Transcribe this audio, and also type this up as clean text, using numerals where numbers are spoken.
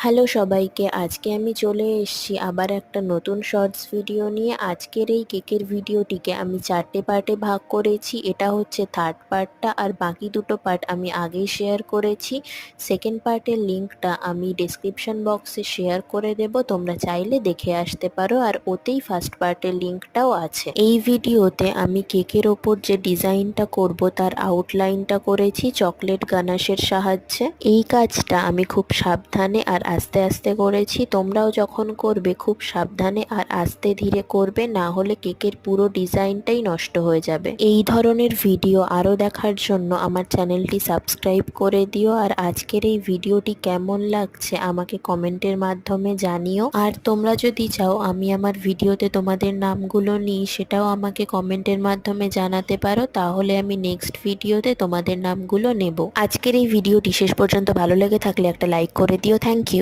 Hello সবাইকে, আজকে আমি চলে এসেছি আবার একটা নতুন শর্টস ভিডিও নিয়ে। আজকের এই কেকের ভিডিওটিকে আমি 4টে পার্টে ভাগ করেছি। এটা হচ্ছে থার্ড পার্টটা, আর বাকি দুটো পার্ট আমি আগেই শেয়ার করেছি। সেকেন্ড পার্টের লিঙ্কটা আমি ডেসক্রিপশন বক্সে শেয়ার করে দেব, তোমরা চাইলে দেখে আসতে পারো, আর ওতেই ফার্স্ট পার্টের লিঙ্কটাও আছে। এই ভিডিওতে আমি কেকের ওপর যে ডিজাইনটা করব তার আউটলাইনটা করেছি চকলেট গানাশের সাহায্যে। এই কাজটা আমি খুব সাবধানে আর আস্তে আস্তে করেছি। তোমরাও যখন করবে খুব সাবধানে আর আস্তে ধীরে করবে, না হলে কেকের পুরো ডিজাইনটাই নষ্ট হয়ে যাবে। এই ধরনের ভিডিও আরও দেখার জন্য আমার চ্যানেলটি সাবস্ক্রাইব করে দিও। আর আজকের এই ভিডিওটি কেমন লাগছে আমাকে কমেন্টের মাধ্যমে জানিও। আর তোমরা যদি চাও আমি আমার ভিডিওতে তোমাদের নামগুলো নিই, সেটাও আমাকে কমেন্টের মাধ্যমে জানাতে পারো, তাহলে আমি নেক্সট ভিডিওতে তোমাদের নামগুলো নেব। আজকের এই ভিডিওটি শেষ পর্যন্ত ভালো লেগে থাকলে একটা লাইক করে দিও। Thank you.